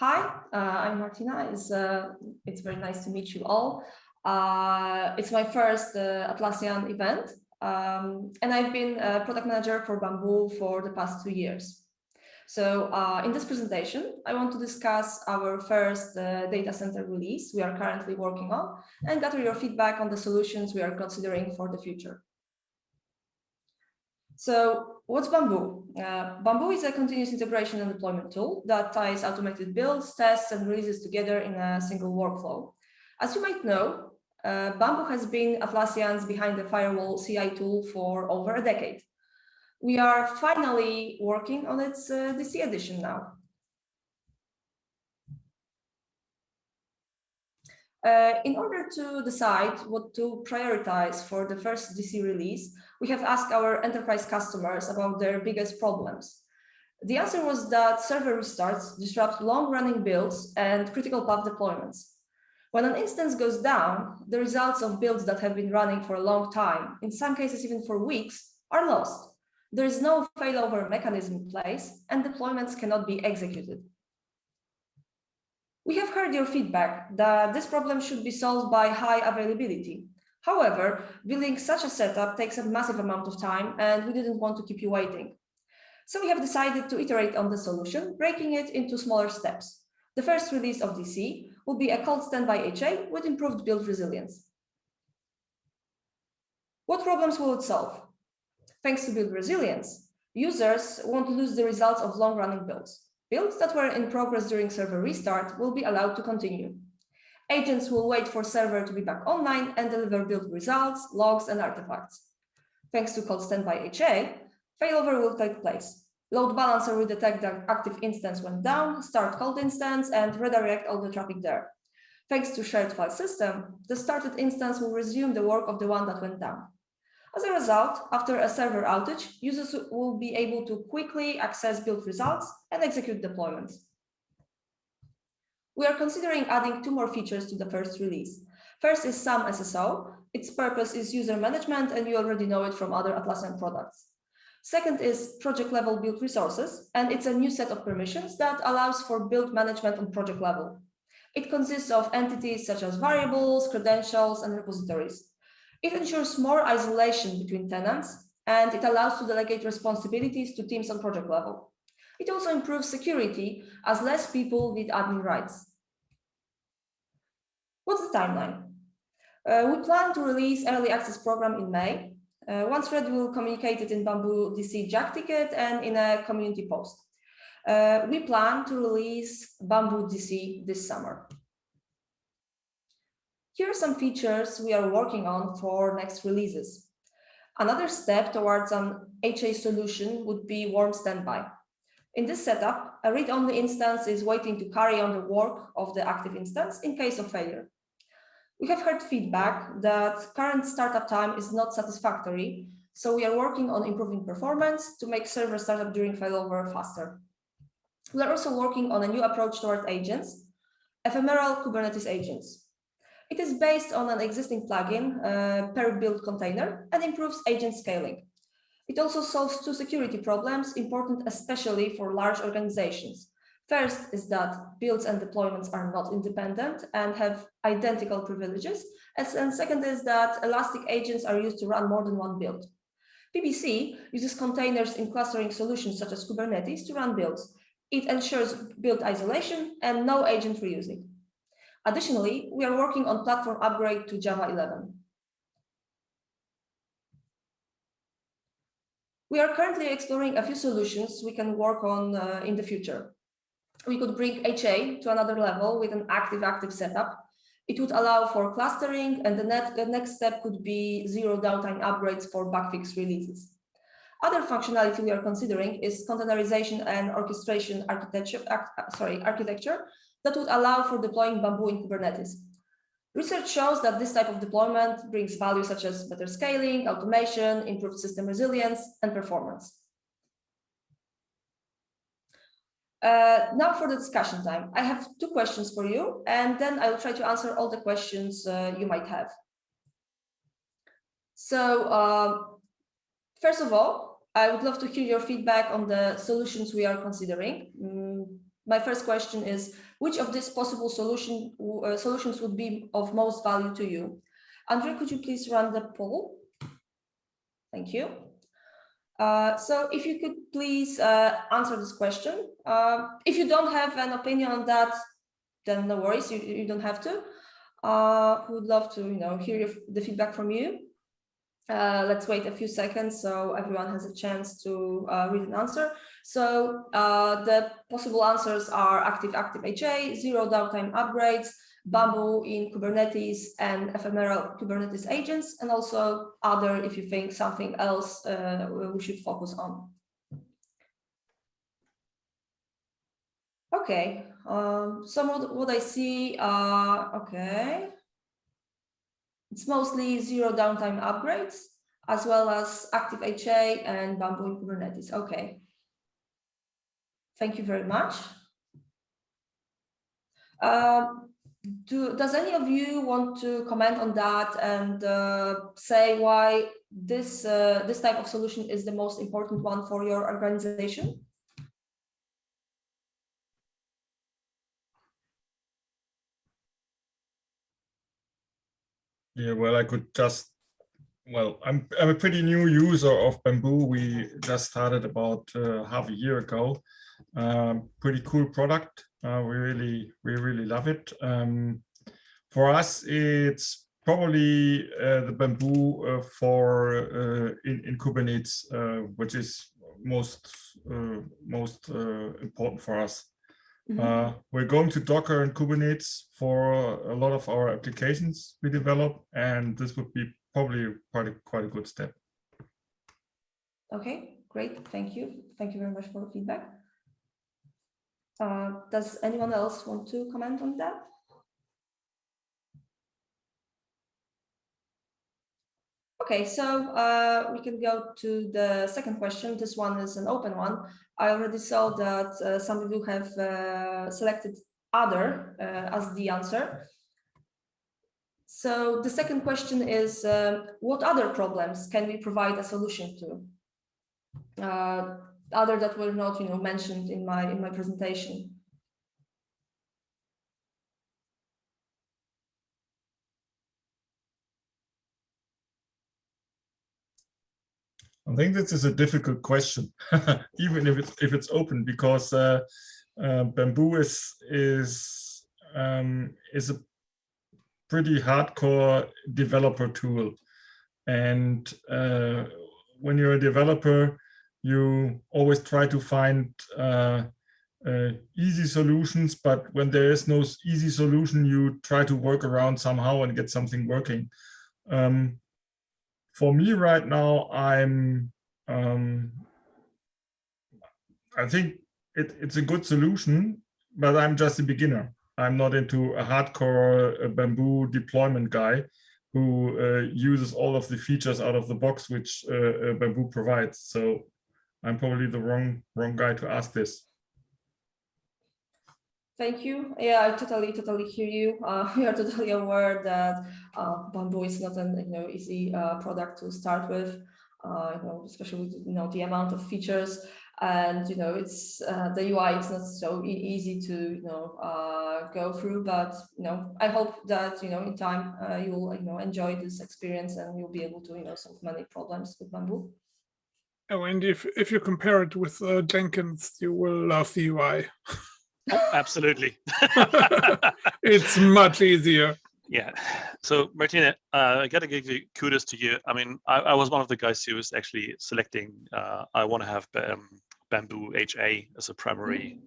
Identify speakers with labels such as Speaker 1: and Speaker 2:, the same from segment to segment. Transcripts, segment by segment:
Speaker 1: Hi, I'm Martyna. It's very nice to meet you all. It's my first Atlassian event, and I've been a product manager for Bamboo for the past 2 years. So in this presentation, I want to discuss our first data center release we are currently working on and gather your feedback on the solutions we are considering for the future. So what's Bamboo? Bamboo is a continuous integration and deployment tool that ties automated builds, tests, and releases together in a single workflow. As you might know, Bamboo has been Atlassian's behind the firewall CI tool for over a decade. We are finally working on its DC edition now. In order to decide what to prioritize for the first DC release, we have asked our enterprise customers about their biggest problems. The answer was that server restarts disrupt long-running builds and critical path deployments. When an instance goes down, the results of builds that have been running for a long time, in some cases even for weeks, are lost. There is no failover mechanism in place, and deployments cannot be executed. We have heard your feedback that this problem should be solved by high availability. However, building such a setup takes a massive amount of time, and we didn't want to keep you waiting. So we have decided to iterate on the solution, breaking it into smaller steps. The first release of DC will be a cold standby HA with improved build resilience. What problems will it solve? Thanks to build resilience, users won't lose the results of long-running builds. Builds that were in progress during server restart will be allowed to continue. Agents will wait for server to be back online and deliver build results, logs, and artifacts. Thanks to cold standby HA, failover will take place. Load balancer will detect the active instance went down, start cold instance, and redirect all the traffic there. Thanks to shared file system, the started instance will resume the work of the one that went down. As a result, after a server outage, users will be able to quickly access build results and execute deployments. We are considering adding 2 more features to the first release. First is SAM SSO. Its purpose is user management, and you already know it from other Atlassian products. Second is project level build resources, and it's a new set of permissions that allows for build management on project level. It consists of entities such as variables, credentials, and repositories. It ensures more isolation between tenants, and it allows to delegate responsibilities to teams on project level. It also improves security as less people need admin rights. What's the timeline? We plan to release early access program in May. Once ready, we'll communicate it in Bamboo DC Jack ticket and in a community post. We plan to release Bamboo DC this summer. Here are some features we are working on for next releases. Another step towards an HA solution would be warm standby. In this setup, a read-only instance is waiting to carry on the work of the active instance in case of failure. We have heard feedback that current startup time is not satisfactory, so we are working on improving performance to make server startup during failover faster. We are also working on a new approach toward agents, ephemeral Kubernetes agents. It is based on an existing plugin per build container and improves agent scaling. It also solves 2 security problems important especially for large organizations. First is that builds and deployments are not independent and have identical privileges. And second is that elastic agents are used to run more than one build. PBC uses containers in clustering solutions such as Kubernetes to run builds. It ensures build isolation and no agent reusing. Additionally, we are working on platform upgrade to Java 11. We are currently exploring a few solutions we can work on in the future. We could bring HA to another level with an active setup. It would allow for clustering, and the next step could be zero downtime upgrades for bug fix releases. Other functionality we are considering is containerization and orchestration architecture that would allow for deploying Bamboo in Kubernetes. Research shows that this type of deployment brings value such as better scaling, automation, improved system resilience, and performance. Now for the discussion time. I have 2 questions for you, and then I will try to answer all the questions you might have. So, first of all, I would love to hear your feedback on the solutions we are considering. My first question is, which of these possible solutions would be of most value to you? Andrea, could you please run the poll? Thank you. So if you could please answer this question. If you don't have an opinion on that, then no worries, you don't have to. We would love to hear the feedback from you. Let's wait a few seconds so everyone has a chance to read an answer. So the possible answers are active HA, zero downtime upgrades, Bamboo in Kubernetes, and ephemeral Kubernetes agents, and also other if you think something else we should focus on. Okay, some of what I see, okay. It's mostly zero downtime upgrades, as well as active HA and Bamboo in Kubernetes. Okay. Thank you very much. Does any of you want to comment on that and say why this type of solution is the most important one for your organization?
Speaker 2: Yeah, well, I could just, well, I'm a pretty new user of Bamboo. We just started about half a year ago. Pretty cool product. We really love it. For us, it's probably the Bamboo for in Kubernetes, which is most important for us. Mm-hmm. We're going to Docker and Kubernetes for a lot of our applications we develop, and this would be probably quite a good step.
Speaker 1: Okay, great. Thank you. Thank you very much for the feedback. Does anyone else want to comment on that? Okay, so we can go to the second question. This one is an open one. I already saw that some of you have selected other as the answer. So the second question is, what other problems can we provide a solution to? Other that were not mentioned in my presentation.
Speaker 2: I think this is a difficult question, even if it's open, because Bamboo is a pretty hardcore developer tool, and when you're a developer, you always try to find easy solutions, but when there is no easy solution, you try to work around somehow and get something working. For me right now, I think it's a good solution, but I'm just a beginner. I'm not into a hardcore Bamboo deployment guy who uses all of the features out of the box which Bamboo provides. So I'm probably the wrong guy to ask this.
Speaker 1: Thank you. Yeah, I totally hear you. We are totally aware that Bamboo is not an easy product to start with. Especially with the amount of features, and it's the UI is not so easy to go through. But I hope that in time you'll enjoy this experience and you'll be able to solve many problems with Bamboo.
Speaker 3: Oh, and if you compare it with Jenkins, you will love the UI.
Speaker 4: Oh, absolutely.
Speaker 3: It's much easier.
Speaker 4: Yeah. So Martyna, I got to give you kudos to you. I mean, I was one of the guys who was actually selecting, I want to have Bamboo HA as a primary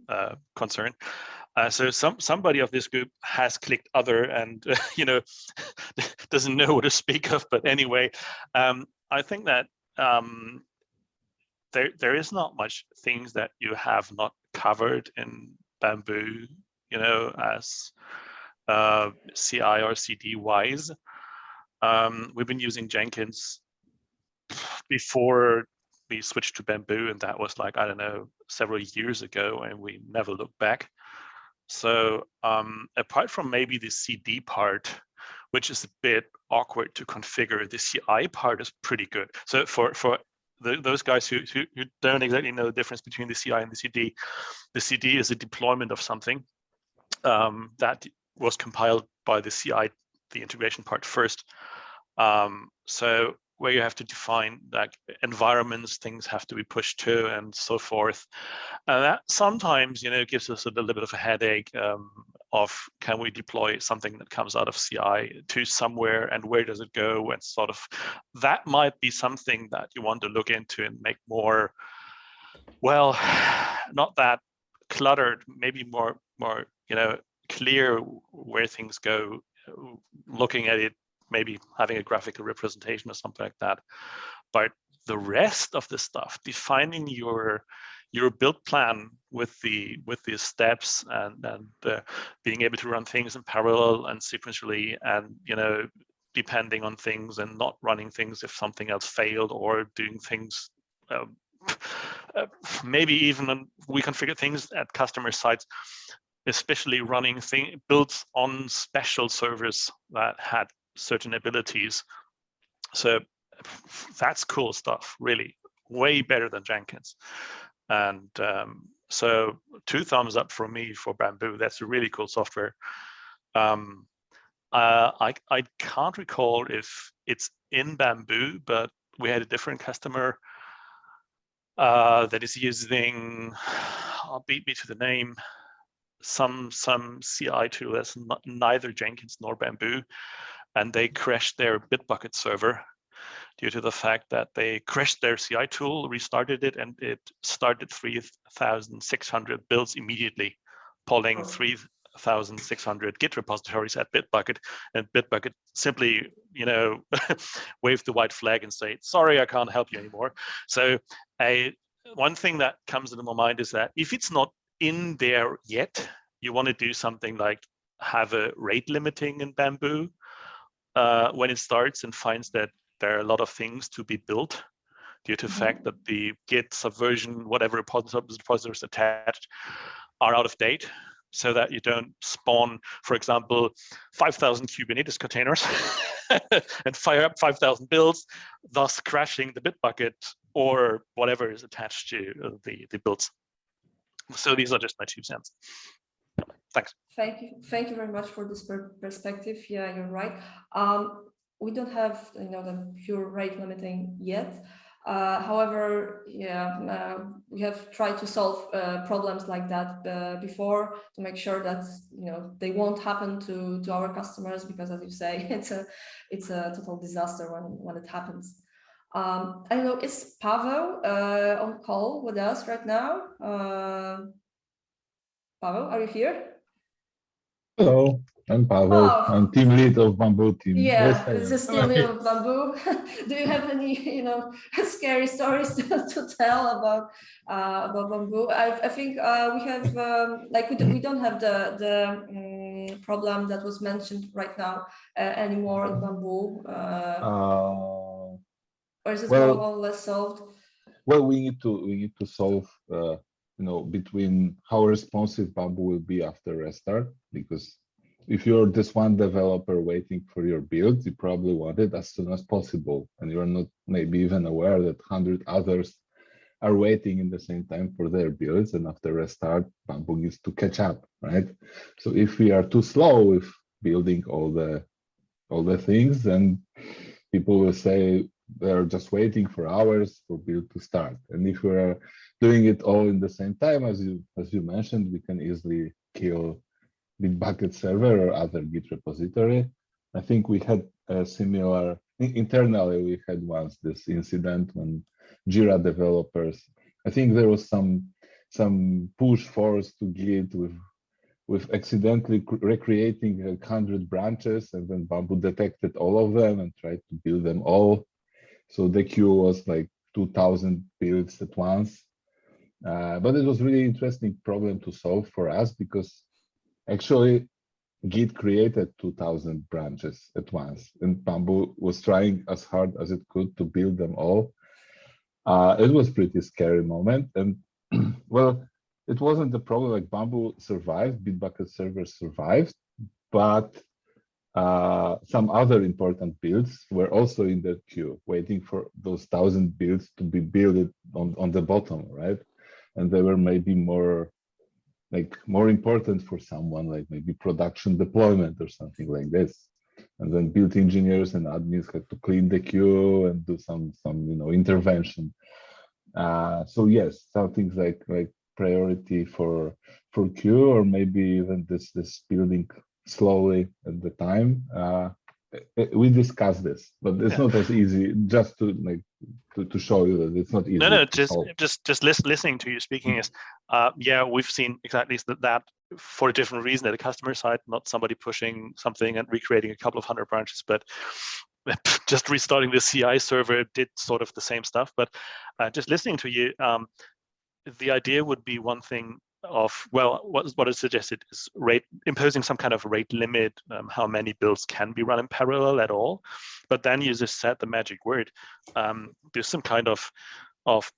Speaker 4: concern. So somebody of this group has clicked other and, doesn't know what to speak of. But anyway, I think that there is not much things that you have not covered in Bamboo, as CI or CD wise. We've been using Jenkins before we switched to Bamboo, and that was like, I don't know, several years ago, and we never looked back. So apart from maybe the CD part, which is a bit awkward to configure, the CI part is pretty good. So for those guys who don't exactly know the difference between the CI and the CD is a deployment of something. that was compiled by the CI, the integration part first. So where you have to define like environments, things have to be pushed to, and so forth. And that sometimes, gives us a little bit of a headache of can we deploy something that comes out of CI to somewhere, and where does it go? And sort of that might be something that you want to look into and make more, well, not that cluttered, maybe more clear where things go, looking at it, maybe having a graphical representation or something like that. But the rest of the stuff, defining your build plan with the steps and being able to run things in parallel and sequentially, and depending on things and not running things if something else failed, or doing things maybe even reconfigure things at customer sites, especially running builds on special servers that had certain abilities. So that's cool stuff, really, way better than Jenkins. And so 2 thumbs up from me for Bamboo. That's a really cool software. I can't recall if it's in Bamboo, but we had a different customer that is using, beat me to the name, some CI tool that's neither Jenkins nor Bamboo, and they crashed their Bitbucket server due to the fact that they crashed their CI tool, restarted it, and it started 3,600 builds immediately, polling 3,600 Git repositories at Bitbucket, and Bitbucket simply, waved the white flag and said, "Sorry, I can't help you anymore." So, one thing that comes into my mind is that if it's not in there yet, you want to do something like have a rate limiting in Bamboo when it starts and finds that there are a lot of things to be built due to the fact that the Git subversion, whatever repositories attached, are out of date, so that you don't spawn, for example, 5,000 Kubernetes containers and fire up 5,000 builds, thus crashing the Bitbucket or whatever is attached to the builds. So these are just my 2 cents. Thanks.
Speaker 1: Thank you very much for this perspective. Yeah, you're right. We don't have the pure rate limiting yet. However, yeah, we have tried to solve problems like that before, to make sure that they won't happen to our customers, because, as you say, it's a total disaster when it happens. I don't know, is Pavel on call with us right now? Pavel, are you here?
Speaker 5: Hello, I'm Pavel.
Speaker 1: Oh.
Speaker 5: I'm team lead of Bamboo team.
Speaker 1: Yeah,
Speaker 5: Yes,
Speaker 1: this is team lead of Bamboo. Do you have any, scary stories to tell about Bamboo? I think we have we don't have the problem that was mentioned right now anymore in Bamboo. Or is it more or less solved?
Speaker 5: Well, we need to solve between how responsive Bamboo will be after restart, because if you're just one developer waiting for your build, you probably want it as soon as possible, and you're not maybe even aware that 100 others are waiting in the same time for their builds, and after restart, Bamboo needs to catch up, right? So if we are too slow with building all the things, then people will say they're just waiting for hours for build to start. And if we're doing it all in the same time, as you mentioned, we can easily kill Bitbucket server or other Git repository. I think we had a similar, internally we had once this incident when Jira developers, I think there was some push force to Git with accidentally recreating 100 branches, and then Bamboo detected all of them and tried to build them all. So the queue was like 2,000 builds at once. But it was really interesting problem to solve for us, because actually Git created 2,000 branches at once, and Bamboo was trying as hard as it could to build them all. It was pretty scary moment, and well, it wasn't the problem. Like Bamboo survived, Bitbucket server survived, but some other important builds were also in the queue, waiting for those 1,000 builds to be built on the bottom, right? And they were maybe more like more important for someone, like maybe production deployment or something like this. And then build engineers and admins had to clean the queue and do some intervention. So yes, some things like priority for queue, or maybe even this building slowly at the time. We discussed this, but it's not as easy. Just to show you that it's not easy.
Speaker 4: No, just listening to you speaking is, we've seen exactly that for a different reason at the customer side, not somebody pushing something and recreating a couple of 100 branches, but just restarting the CI server did sort of the same stuff. But just listening to you, the idea would be one thing of, well, what is suggested is imposing some kind of rate limit, how many builds can be run in parallel at all. But then you just said the magic word. There's some kind of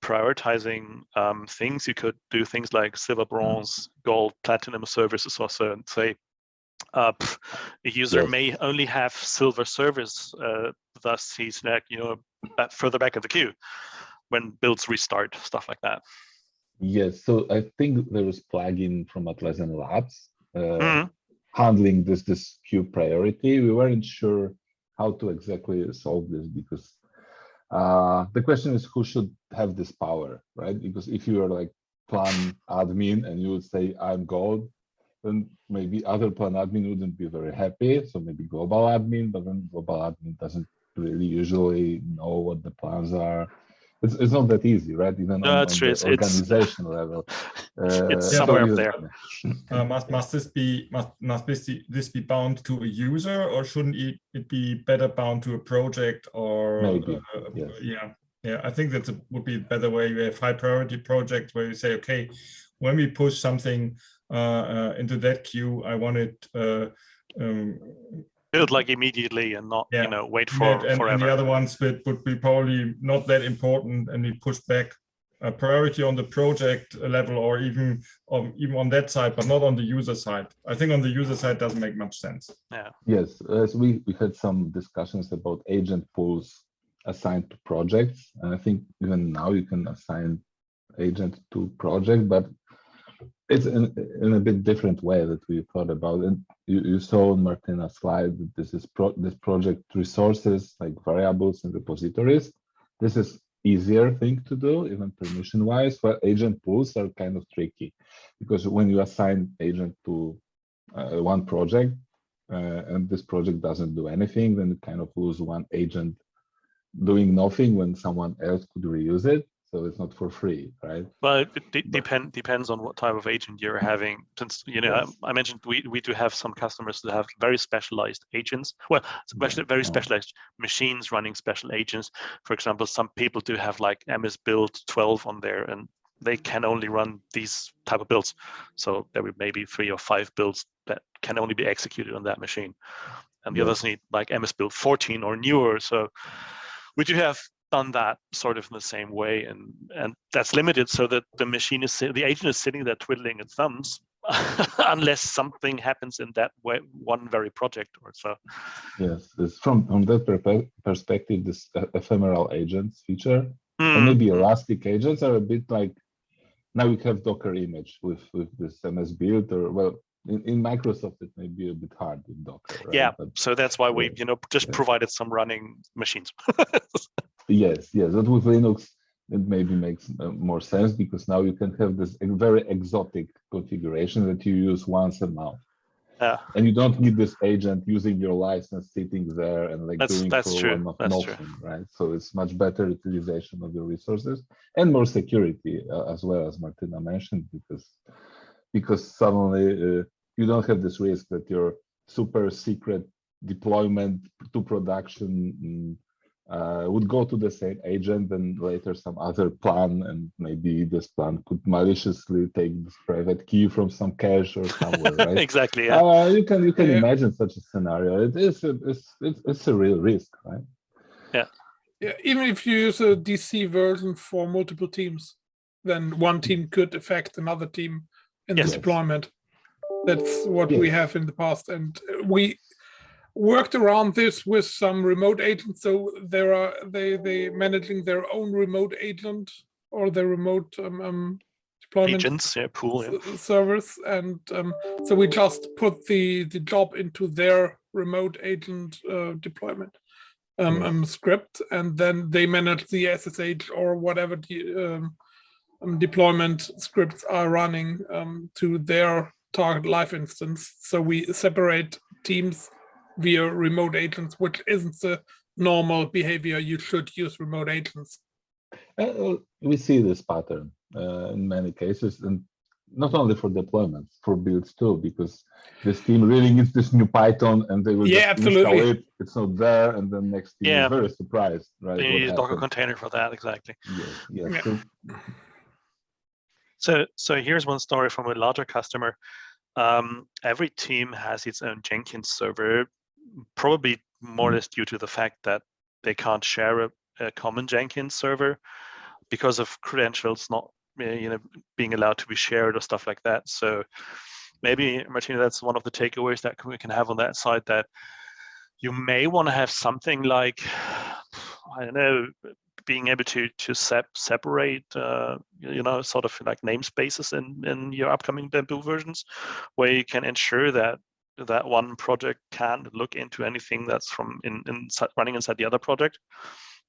Speaker 4: prioritizing things. You could do things like silver, bronze, gold, platinum services also, and say a user may only have silver service, thus he's further back in the queue when builds restart, stuff like that.
Speaker 5: Yes, so I think there was plugin from Atlassian Labs handling this queue priority. We weren't sure how to exactly solve this, because the question is who should have this power, right? Because if you are like plan admin and you would say I'm gold, then maybe other plan admin wouldn't be very happy. So maybe global admin, but then global admin doesn't really usually know what the plans are. It's not that easy, right? Even on the organization level.
Speaker 4: It's somewhere up there.
Speaker 2: Must this be bound to a user, or shouldn't it be better bound to a project? Or
Speaker 5: maybe,
Speaker 2: yes. I think that would be a better way. You have high priority projects where you say, okay, when we push something into that queue, I want it
Speaker 4: build like immediately and not wait for forever.
Speaker 2: And the other ones would be probably not that important, and we push back a priority on the project level, or even on that side, but not on the user side. I think on the user side doesn't make much sense.
Speaker 4: Yeah.
Speaker 5: Yes, as we had some discussions about agent pools assigned to projects, and I think even now you can assign agent to project, but it's in a bit different way that we thought about it. You saw on Martyna's slide that this project resources like variables and repositories. This is easier thing to do, even permission wise. But agent pools are kind of tricky, because when you assign agent to one project and this project doesn't do anything, then you kind of lose one agent doing nothing when someone else could reuse it. So it's not for free, right?
Speaker 4: Well, it depends on what type of agent you're having. Since I mentioned we do have some customers that have very specialized agents. Well, very specialized machines running special agents. For example, some people do have like MS Build 12 on there, and they can only run these type of builds. So there will maybe 3 or 5 builds that can only be executed on that machine, and the others need like MS Build 14 or newer. So we do have done that sort of in the same way, and that's limited, so that the agent is sitting there twiddling its thumbs unless something happens in that one very project or so.
Speaker 5: Yes, it's from that perspective, this ephemeral agents feature and maybe elastic agents are a bit like, now we have Docker image with this MS Build, or well, in Microsoft it may be a bit hard with Docker, right?
Speaker 4: Yeah, but, so that's why we just provided some running machines.
Speaker 5: Yes, but with Linux it maybe makes more sense, because now you can have this very exotic configuration that you use once a month. And you don't need this agent using your license sitting there and like doing nothing, right? So it's much better utilization of your resources and more security as well, as Martyna mentioned, because suddenly you don't have this risk that your super secret deployment to production would go to the same agent, and later some other plan, and maybe this plan could maliciously take this private key from some cache or somewhere, right?
Speaker 4: Exactly. Yeah.
Speaker 5: You can imagine such a scenario. It's a real risk, right?
Speaker 3: Yeah. Even if you use a DC version for multiple teams, then one team could affect another team in the deployment. That's what we have in the past, and we worked around this with some remote agents. So they managing their own remote agent or their remote deployment
Speaker 4: agents, pool. Yeah.
Speaker 3: servers, and so we just put the job into their remote agent deployment script, and then they manage the SSH or whatever the deployment scripts are running to their target live instance. So we separate teams via remote agents, which isn't the normal behavior. You should use remote agents.
Speaker 5: We see this pattern in many cases, and not only for deployments, for builds too, because this team really needs this new Python and they will just install it. It's not there, and then next team is very surprised, right?
Speaker 4: You need a Docker container for that, exactly.
Speaker 5: Yes.
Speaker 4: So here's one story from a larger customer. Every team has its own Jenkins server, probably more or less due to the fact that they can't share a common Jenkins server because of credentials not being allowed to be shared or stuff like that. So maybe, Martyna, that's one of the takeaways that we can have on that side, that you may want to have something like, I don't know, being able to separate sort of like namespaces in your upcoming Bamboo versions, where you can ensure that one project can't look into anything that's from running inside the other project.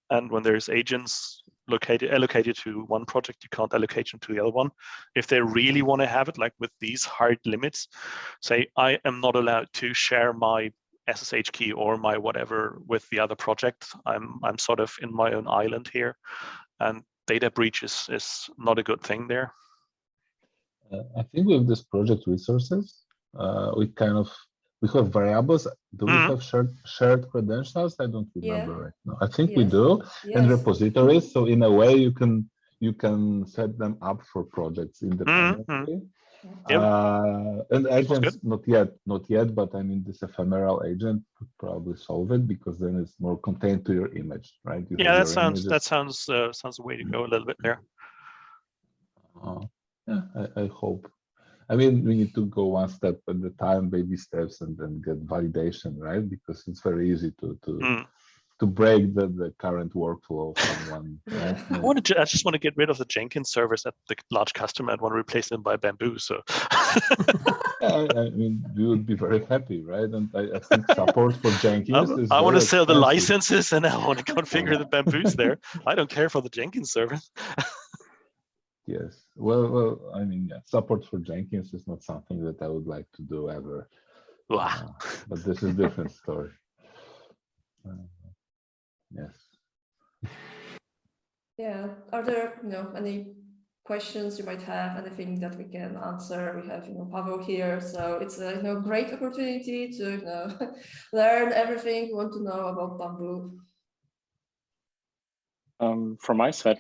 Speaker 4: And when there's agents allocated to one project, you can't allocate them to the other one. If they really want to have it, like with these hard limits, say I am not allowed to share my SSH key or my whatever with the other project. I'm sort of in my own island here, and data breach is not a good thing there.
Speaker 5: I think with this project resources, we have variables. Do we have shared credentials? I don't remember right now. I think we do, and repositories. So in a way, you can set them up for projects independently. And agents, not yet, but I mean, this ephemeral agent could probably solve it, because then it's more contained to your image, right?
Speaker 4: That sounds a way to go a little bit there.
Speaker 5: I hope. I mean, we need to go one step at a time, baby steps, and then get validation, right? Because it's very easy to break the current workflow from one. Right?
Speaker 4: I just want to get rid of the Jenkins servers at the large customer and want to replace them by Bamboo. So
Speaker 5: I mean, we would be very happy, right? And I think support for Jenkins is
Speaker 4: I want to sell the
Speaker 5: expensive.
Speaker 4: licenses, and I want to configure the Bamboos there. I don't care for the Jenkins server.
Speaker 5: Yes. Well, I mean, support for Jenkins is not something that I would like to do ever. But this is a different story. Yes.
Speaker 1: Yeah. Are there any questions you might have? Anything that we can answer? We have Pavel here, so it's a great opportunity to learn everything you want to know about Bamboo.
Speaker 6: From my side,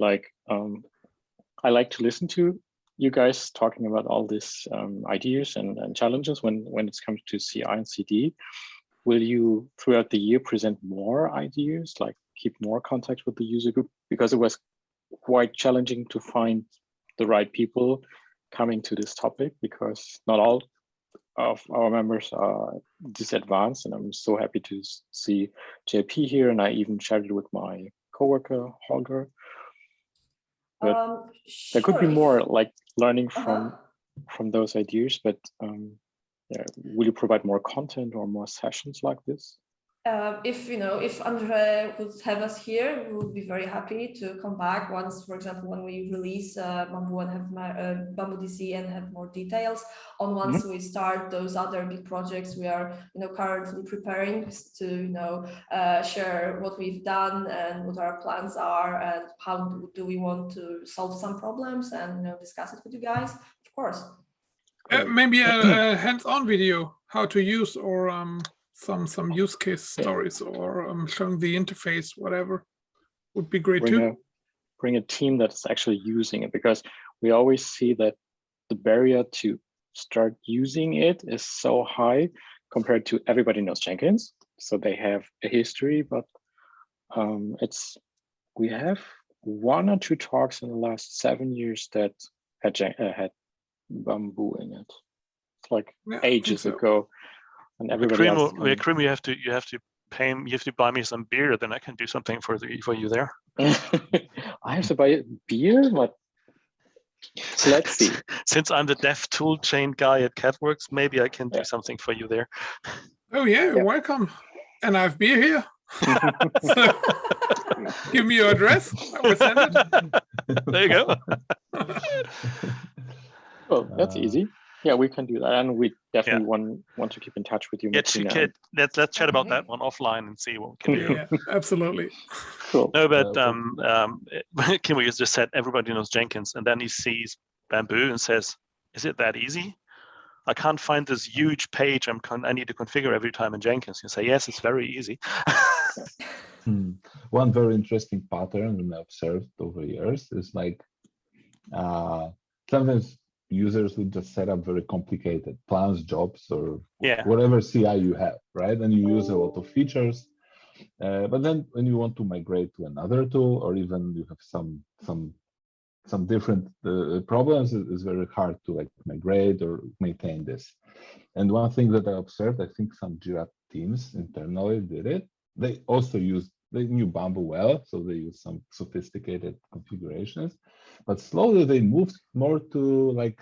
Speaker 6: I like to listen to you guys talking about all these ideas and challenges when it comes to CI and CD. Will you, throughout the year, present more ideas, like keep more contact with the user group? Because it was quite challenging to find the right people coming to this topic, because not all of our members are this advanced, and I'm so happy to see JP here, and I even shared it with my coworker, Holger. But there could be more like learning from those ideas, but will you provide more content or more sessions like this?
Speaker 1: If Andre would have us here, we would be very happy to come back once, for example, when we release Bamboo and have Bamboo DC and have more details on once we start those other big projects we are currently preparing to share what we've done and what our plans are and how do we want to solve some problems and discuss it with you guys, of course.
Speaker 3: Maybe a hands-on video, how to use, or some use case stories, or showing the interface, whatever, would be great too.
Speaker 6: Bring a team that's actually using it, because we always see that the barrier to start using it is so high compared to everybody knows Jenkins, so they have a history, but we have 1 or 2 talks in the last 7 years that had Bamboo in it. It's like ages ago. And everybody else.
Speaker 4: Cream, you have to pay him. You have to buy me some beer, then I can do something for you there.
Speaker 6: I have to buy beer? What? So let's see.
Speaker 4: Since I'm the dev tool chain guy at CADWorks, maybe I can do something for you there.
Speaker 3: Oh yeah, welcome. And I have beer here. So, give me your address. I will send it.
Speaker 4: There you go.
Speaker 6: Well, that's easy. Yeah, we can do that, and we definitely want to keep in touch with you.
Speaker 4: Yeah, let's chat about that one offline and see what we can do.
Speaker 3: Yeah, absolutely.
Speaker 6: Cool.
Speaker 4: No, but Kim just said everybody knows Jenkins, and then he sees Bamboo and says, "Is it that easy? I can't find this huge page I need to configure every time in Jenkins." You say, "Yes, it's very easy."
Speaker 5: One very interesting pattern we observed over years is like sometimes users would just set up very complicated plans, jobs, or whatever CI you have, right? And you use a lot of features. But then when you want to migrate to another tool, or even you have some different problems, it's very hard to like migrate or maintain this. And one thing that I observed, I think some Jira teams internally did it. They also knew Bamboo well, so they use some sophisticated configurations. But slowly they moved more to like,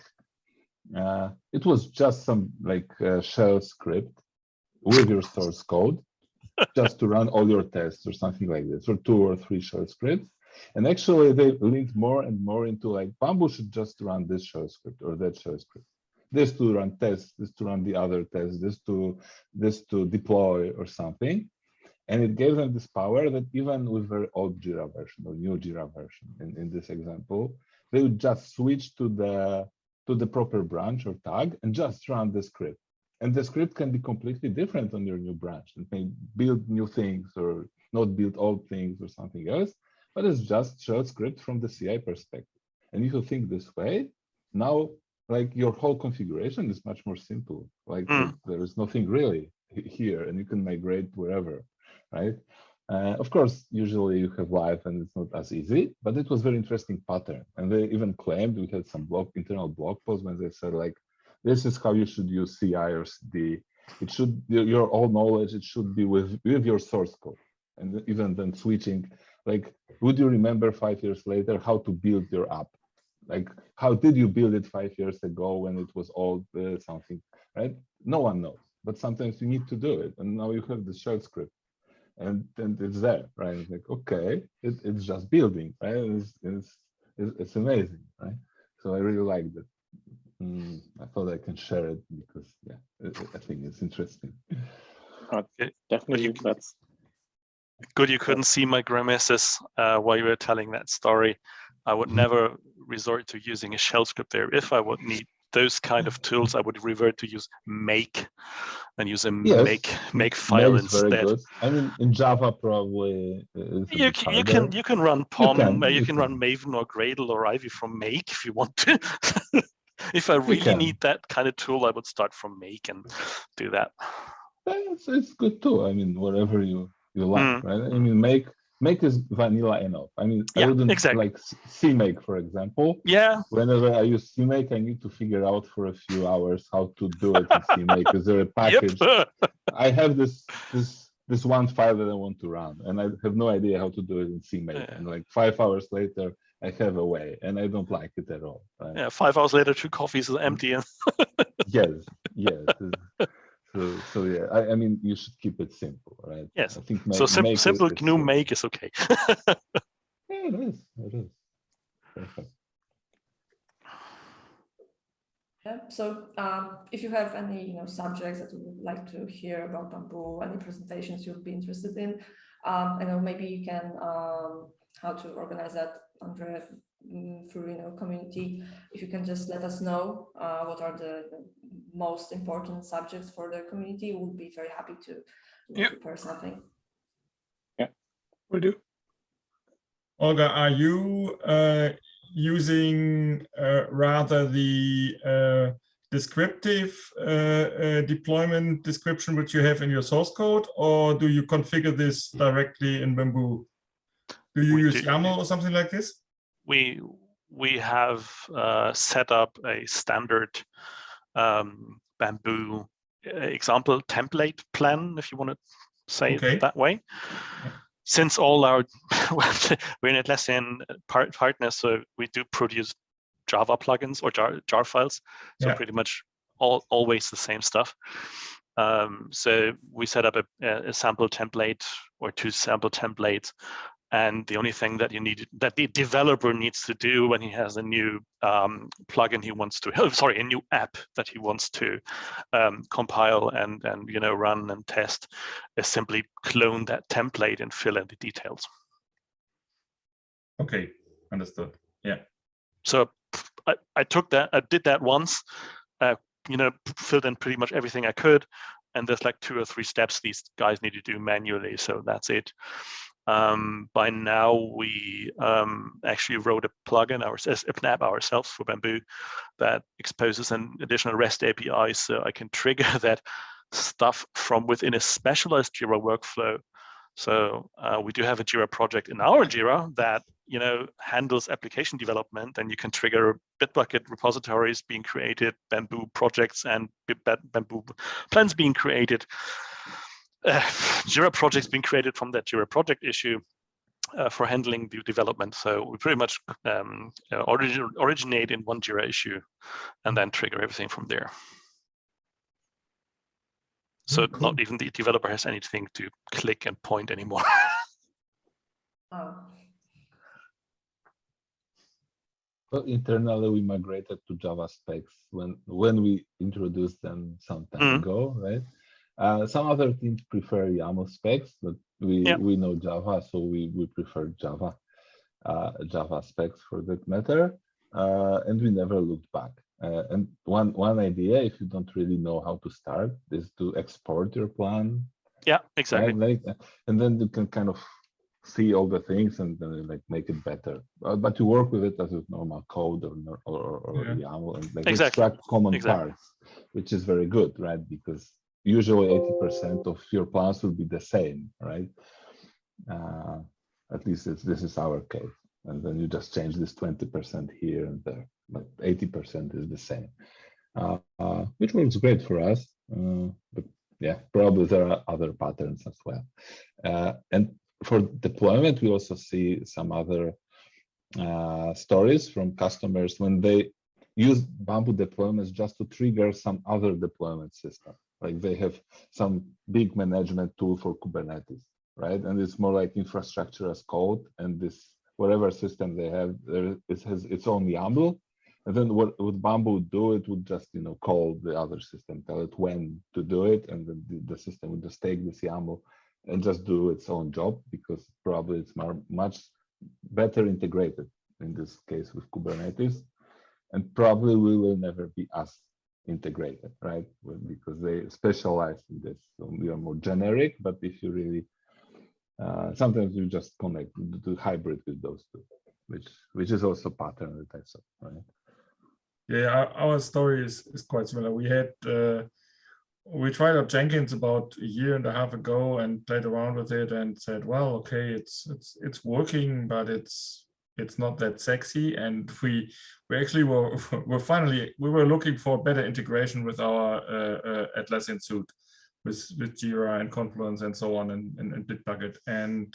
Speaker 5: it was just some like shell script with your source code, just to run all your tests or something like this, or 2 or 3 shell scripts. And actually they linked more and more into like Bamboo should just run this shell script or that shell script. This to run tests, this to run the other tests, this to deploy or something. And it gave them this power that even with very old Jira version or new Jira version, in this example, they would just switch to the proper branch or tag and just run the script. And the script can be completely different on your new branch. It may build new things or not build old things or something else, but it's just shell script from the CI perspective. And if you think this way, now like your whole configuration is much more simple. Like there is nothing really here, and you can migrate wherever. Right. Of course, usually you have live and it's not as easy, but it was very interesting pattern. And they even claimed, we had some internal blog posts when they said like, this is how you should use CI or CD. It should, your all knowledge, it should be with your source code. And even then switching, like, would you remember 5 years later how to build your app? Like, how did you build it 5 years ago when it was all something, right? No one knows, but sometimes you need to do it. And now you have the shell script. And it's there, right? It's like, okay, it's just building, right? It's amazing, right? So I really liked it. I thought I can share it because, yeah, I think it's interesting.
Speaker 6: Definitely, that's
Speaker 4: good. You couldn't see my grimaces while you were telling that story. I would never resort to using a shell script there. If I would need those kind of tools, I would revert to use make and use a make file instead. Very good.
Speaker 5: I mean, in Java probably
Speaker 4: you can run POM, you can run Maven or Gradle or Ivy from make if you want to. If I really need that kind of tool, I would start from make and do that.
Speaker 5: It's good too. I mean, whatever you like, right? I mean, make is vanilla enough. I mean, I wouldn't like CMake, for example.
Speaker 4: Yeah.
Speaker 5: Whenever I use CMake, I need to figure out for a few hours how to do it in CMake. Is there a package? Yep. I have this one file that I want to run, and I have no idea how to do it in CMake. Yeah. And like 5 hours later, I have a way, and I don't like it at all. Right?
Speaker 4: Yeah, 5 hours later, 2 coffees is empty.
Speaker 5: Yes. So yeah, I mean, you should keep it simple, right?
Speaker 4: Yes.
Speaker 5: I think
Speaker 4: simple GNU make is okay.
Speaker 5: Yeah, it is. Perfect.
Speaker 1: Yeah. So if you have any subjects that you would like to hear about Bamboo, any presentations you'd be interested in, I know maybe you can how to organize that, Andre, through community. If you can just let us know what are the most important subjects for the community, we'll be very happy to prepare something.
Speaker 6: Yeah,
Speaker 3: we do.
Speaker 2: Olga, are you using rather the descriptive deployment description which you have in your source code, or do you configure this directly in Bamboo? Do you use YAML or something like this?
Speaker 4: We have set up a standard Bamboo example template plan, if you want to say it that way. Since all our we're an Atlassian partners, so we do produce Java plugins or jar files. So
Speaker 2: Yeah.
Speaker 4: pretty much always the same stuff. So we set up a sample template or 2 sample templates. And the only thing that the developer needs to do when he has a new plugin he wants to, a new app that he wants to compile and run and test, is simply clone that template and fill in the details.
Speaker 2: Okay, understood. Yeah.
Speaker 4: So I did that once, filled in pretty much everything I could, and there's like 2 or 3 steps these guys need to do manually. So that's it. By now, we actually wrote a plugin, an app ourselves for Bamboo that exposes an additional REST API, so I can trigger that stuff from within a specialized Jira workflow. So we do have a Jira project in our Jira that handles application development, and you can trigger Bitbucket repositories being created, Bamboo projects, and Bamboo plans being created. Jira projects being created from that Jira project issue for handling the development. So we pretty much originate in one Jira issue and then trigger everything from there. So
Speaker 2: Cool.
Speaker 4: not even the developer has anything to click and point anymore.
Speaker 1: Oh.
Speaker 5: Well, internally, we migrated to Java specs when we introduced them some time ago, right? Some other teams prefer YAML specs, but we know Java, so we prefer Java specs for that matter, and we never looked back. And one idea, if you don't really know how to start, is to export your plan.
Speaker 4: Yeah, exactly.
Speaker 5: Right? And then you can kind of see all the things and then make it better. But you work with it as with normal code or YAML and extract common parts, which is very good, right? Because usually 80% of your plans will be the same, right? At least this is our case. And then you just change this 20% here and there, but 80% is the same, which works great for us. But yeah, probably there are other patterns as well. And for deployment, we also see some other stories from customers when they use Bamboo deployments just to trigger some other deployment system. Like they have some big management tool for Kubernetes, right? And it's more like infrastructure as code, and this whatever system they have, it has its own YAML. And then what Bamboo would do, it would just call the other system, tell it when to do it, and then the system would just take this YAML and just do its own job, because probably it's much better integrated in this case with Kubernetes, and probably we will never be as integrated, right? Because they specialize in this. So we are more generic, but if you really sometimes you just connect to hybrid with those two, which is also pattern that I saw, right?
Speaker 2: Yeah, our story is quite similar. We tried out Jenkins about a year and a half ago and played around with it and said, well, okay, it's working, but it's not that sexy. And we actually were looking for better integration with our Atlassian suite, with Jira and Confluence and so on, and Bitbucket. And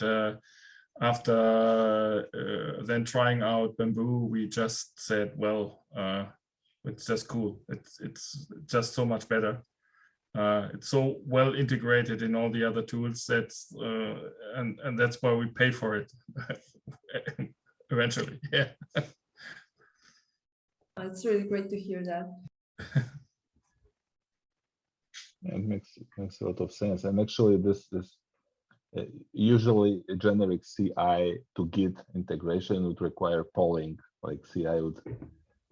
Speaker 2: after then trying out Bamboo, we just said, well, it's just cool. It's just so much better. It's so well integrated in all the other tools and that's why we pay for it eventually. Yeah.
Speaker 1: It's really great to hear that.
Speaker 5: It makes a lot of sense. And actually, this usually a generic CI to Git integration would require polling. Like CI would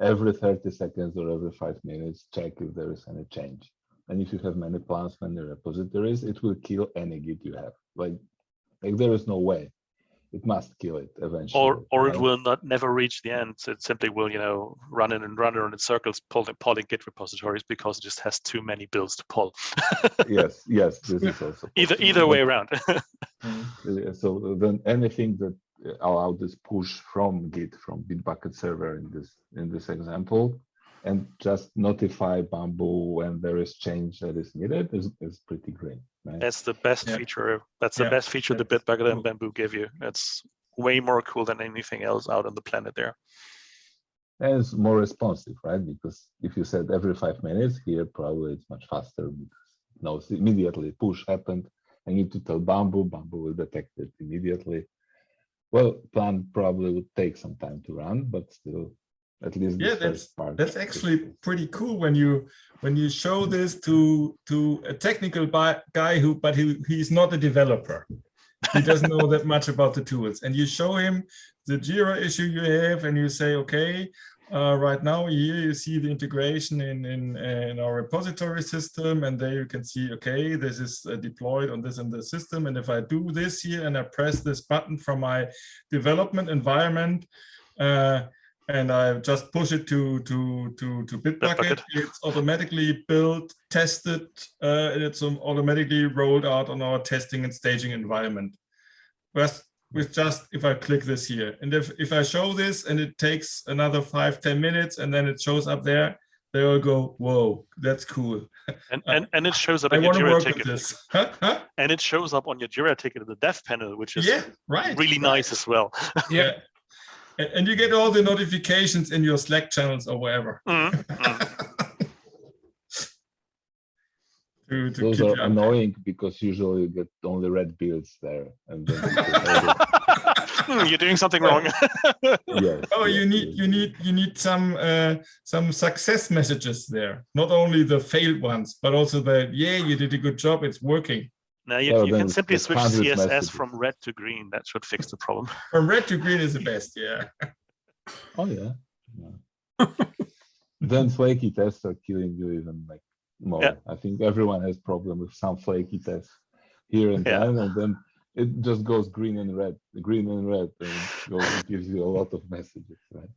Speaker 5: every 30 seconds or every 5 minutes check if there is any change. And if you have many plans, many repositories, it will kill any Git you have. Like there is no way. It must kill it eventually.
Speaker 4: Or right? It will never reach the end. So it simply will, run in in circles, polling Git repositories, because it just has too many builds to pull.
Speaker 5: yes, this is also
Speaker 4: either way around.
Speaker 5: So then anything that allowed this push from Git, from Bitbucket server in this example, and just notify Bamboo when there is change that is needed is pretty great. Right?
Speaker 4: That's the best feature. That's the best feature that Bitbucket and Bamboo give you. It's way more cool than anything else out on the planet there.
Speaker 5: And it's more responsive, right? Because if you said every 5 minutes, here probably it's much faster because no, immediately push happened. I need to tell Bamboo, Bamboo will detect it immediately. Well, plan probably would take some time to run, but still, at least
Speaker 2: Yeah,
Speaker 5: this first part.
Speaker 2: that's actually pretty cool when you show this to a technical guy but he's not a developer. He doesn't know that much about the tools, and you show him the Jira issue you have, and you say, okay, right now here you see the integration in our repository system, and there you can see, okay, this is deployed on this and this system, and if I do this here and I press this button from my development environment, and I just push it to Bitbucket, it's automatically built, tested, and it's automatically rolled out on our testing and staging environment. With just, if I click this here, and if I show this and it takes another 5-10 minutes and then it shows up there, they will go, whoa, that's cool.
Speaker 4: And it shows up
Speaker 2: I
Speaker 4: in your
Speaker 2: want to
Speaker 4: Jira
Speaker 2: work
Speaker 4: ticket.
Speaker 2: with this.
Speaker 4: And it shows up on your Jira ticket in the dev panel, which is really nice as well.
Speaker 3: Yeah.
Speaker 2: And you get all the notifications in your Slack channels or wherever.
Speaker 5: Those are annoying because usually you get only red builds there, and then
Speaker 4: you're doing something wrong.
Speaker 5: Yes.
Speaker 2: Oh, you need some success messages there. Not only the failed ones, but also the you did a good job. It's working.
Speaker 4: Now you can simply switch CSS messages from red to green. That should fix the problem.
Speaker 2: From red to green is the best. Yeah.
Speaker 5: Oh yeah. Then flaky tests are killing you even like more.
Speaker 4: Yeah.
Speaker 5: I think everyone has problem with some flaky tests here and then, and then it just goes green and red, and it gives you a lot of messages, right?